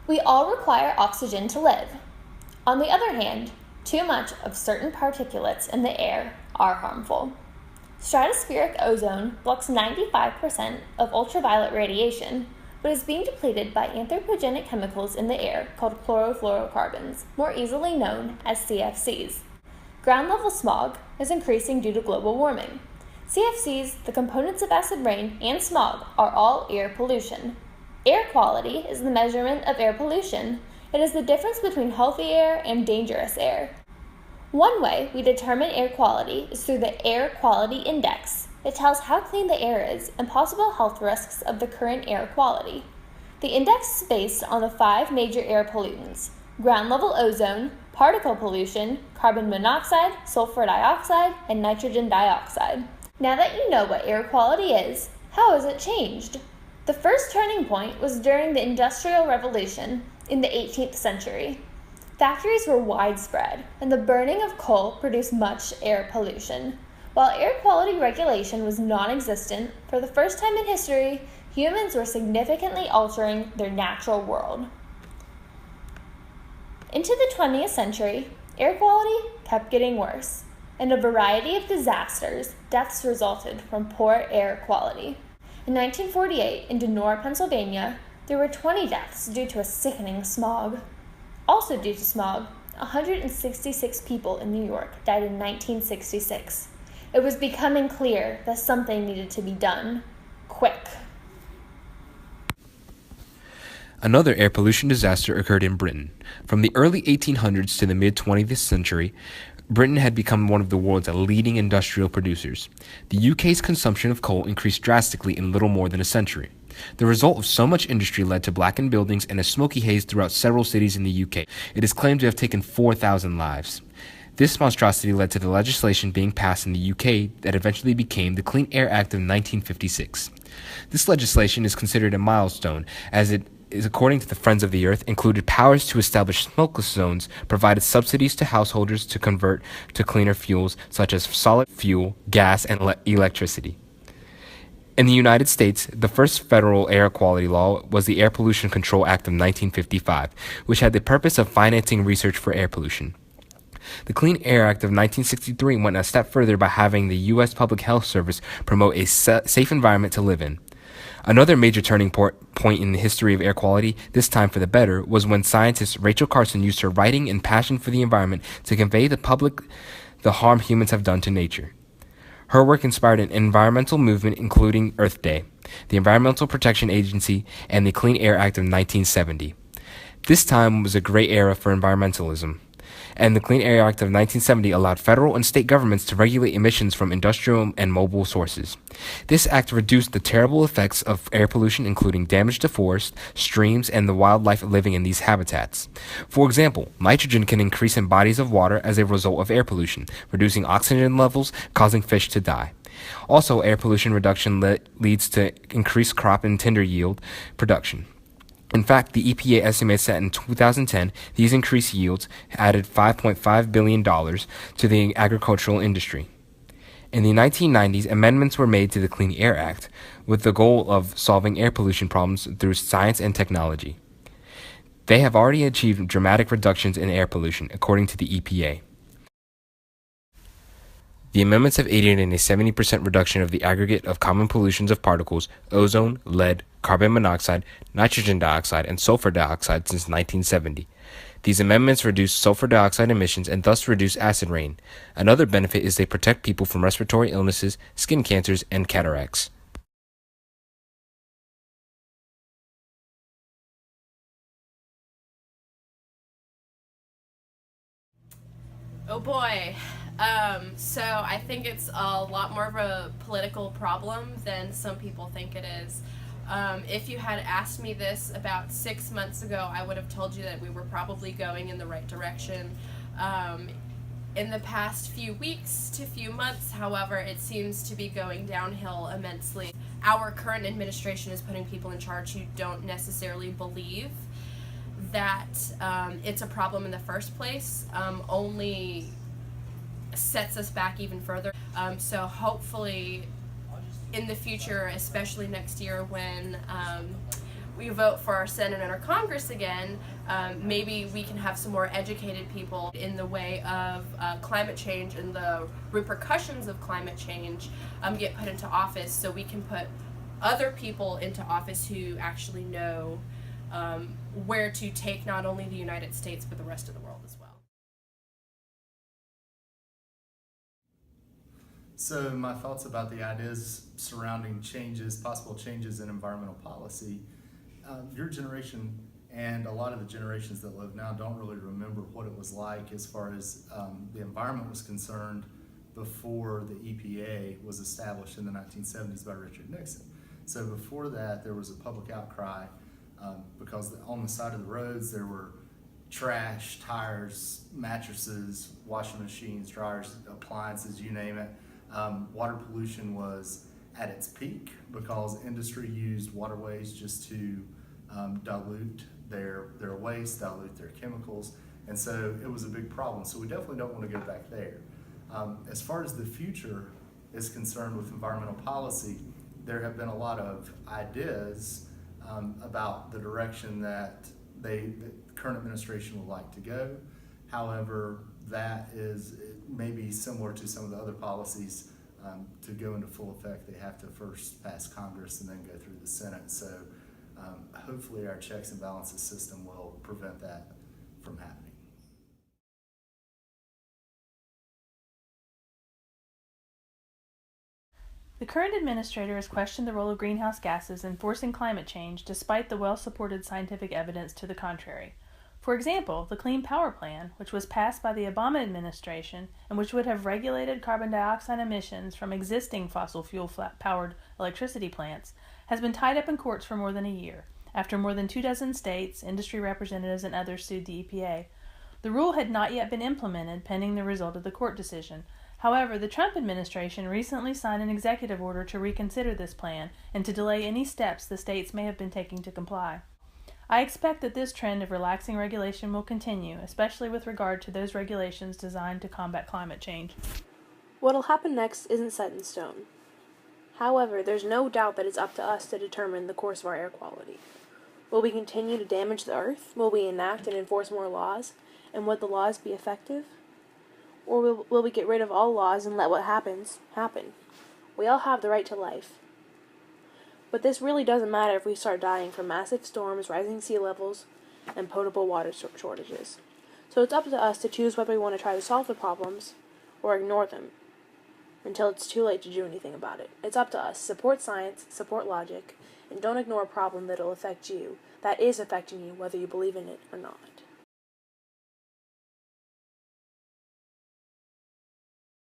We all require oxygen to live. On the other hand, too much of certain particulates in the air are harmful. Stratospheric ozone blocks 95% of ultraviolet radiation, but is being depleted by anthropogenic chemicals in the air called chlorofluorocarbons, more easily known as CFCs. Ground level smog is increasing due to global warming. CFCs, the components of acid rain, and smog are all air pollution. Air quality is the measurement of air pollution. It is the difference between healthy air and dangerous air. One way we determine air quality is through the Air Quality Index. It tells how clean the air is and possible health risks of the current air quality. The index is based on the 5 major air pollutants: ground level ozone, particle pollution, carbon monoxide, sulfur dioxide, and nitrogen dioxide. Now that you know what air quality is, how has it changed? The first turning point was during the Industrial Revolution in the 18th century. Factories were widespread, and the burning of coal produced much air pollution. While air quality regulation was non-existent, for the first time in history, humans were significantly altering their natural world. Into the 20th century, air quality kept getting worse, and a variety of deaths resulted from poor air quality. In 1948, in Donora, Pennsylvania, there were 20 deaths due to a sickening smog. Also due to smog, 166 people in New York died in 1966. It was becoming clear that something needed to be done. Quick. Another air pollution disaster occurred in Britain. From the early 1800s to the mid-20th century, Britain had become one of the world's leading industrial producers. The UK's consumption of coal increased drastically in little more than a century. The result of so much industry led to blackened buildings and a smoky haze throughout several cities in the UK. It is claimed to have taken 4,000 lives. This monstrosity led to the legislation being passed in the UK that eventually became the Clean Air Act of 1956. This legislation is considered a milestone, as it is, according to the Friends of the Earth, included powers to establish smokeless zones, provided subsidies to householders to convert to cleaner fuels such as solid fuel, gas, and electricity. In the United States, the first federal air quality law was the Air Pollution Control Act of 1955, which had the purpose of financing research for air pollution. The Clean Air Act of 1963 went a step further by having the U.S. Public Health Service promote a safe environment to live in. Another major turning point in the history of air quality, this time for the better, was when scientist Rachel Carson used her writing and passion for the environment to convey to the public the harm humans have done to nature. Her work inspired an environmental movement including Earth Day, the Environmental Protection Agency, and the Clean Air Act of 1970. This time was a great era for environmentalism, and the Clean Air Act of 1970 allowed federal and state governments to regulate emissions from industrial and mobile sources. This act reduced the terrible effects of air pollution, including damage to forests, streams, and the wildlife living in these habitats. For example, nitrogen can increase in bodies of water as a result of air pollution, reducing oxygen levels, causing fish to die. Also, air pollution reduction leads to increased crop and timber yield production. In fact, the EPA estimates that in 2010, these increased yields added $5.5 billion to the agricultural industry. In the 1990s, amendments were made to the Clean Air Act with the goal of solving air pollution problems through science and technology. They have already achieved dramatic reductions in air pollution, according to the EPA. The amendments have aided in a 70% reduction of the aggregate of common pollutions of particles, ozone, lead, carbon monoxide, nitrogen dioxide, and sulfur dioxide since 1970. These amendments reduce sulfur dioxide emissions and thus reduce acid rain. Another benefit is they protect people from respiratory illnesses, skin cancers, and cataracts. Oh boy. So I think it's a lot more of a political problem than some people think it is. If you had asked me this about 6 months ago, I would have told you that we were probably going in the right direction. In the past few weeks to few months, however, it seems to be going downhill immensely. Our current administration is putting people in charge who don't necessarily believe that it's a problem in the first place, only sets us back even further. So hopefully in the future, especially next year when we vote for our Senate and our Congress again, maybe we can have some more educated people in the way of climate change and the repercussions of climate change get put into office, so we can put other people into office who actually know where to take not only the United States but the rest of the world as well. So my thoughts about the ideas surrounding possible changes in environmental policy. Your generation and a lot of the generations that live now don't really remember what it was like as far as the environment was concerned before the EPA was established in the 1970s by Richard Nixon. So before that, there was a public outcry because on the side of the roads there were trash, tires, mattresses, washing machines, dryers, appliances, you name it. Water pollution was at its peak because industry used waterways just to dilute their waste, dilute their chemicals, and so it was a big problem. So we definitely don't want to go back there. As far as the future is concerned with environmental policy, there have been a lot of ideas about the direction that the current administration would like to go. However, that is maybe similar to some of the other policies. To go into full effect, they have to first pass Congress and then go through the Senate. So hopefully our checks and balances system will prevent that from happening. The current administrator has questioned the role of greenhouse gases in forcing climate change despite the well-supported scientific evidence to the contrary. For example, the Clean Power Plan, which was passed by the Obama administration and which would have regulated carbon dioxide emissions from existing fossil fuel-powered electricity plants, has been tied up in courts for more than a year, after more than 24 states, industry representatives, and others sued the EPA. The rule had not yet been implemented pending the result of the court decision. However, the Trump administration recently signed an executive order to reconsider this plan and to delay any steps the states may have been taking to comply. I expect that this trend of relaxing regulation will continue, especially with regard to those regulations designed to combat climate change. What'll happen next isn't set in stone. However, there's no doubt that it's up to us to determine the course of our air quality. Will we continue to damage the earth? Will we enact and enforce more laws? And would the laws be effective? Or will we get rid of all laws and let what happens, happen? We all have the right to life. But this really doesn't matter if we start dying from massive storms, rising sea levels, and potable water shortages. So it's up to us to choose whether we want to try to solve the problems or ignore them until it's too late to do anything about it. It's up to us. Support science, support logic, and don't ignore a problem that'll affect you, that is affecting you, whether you believe in it or not.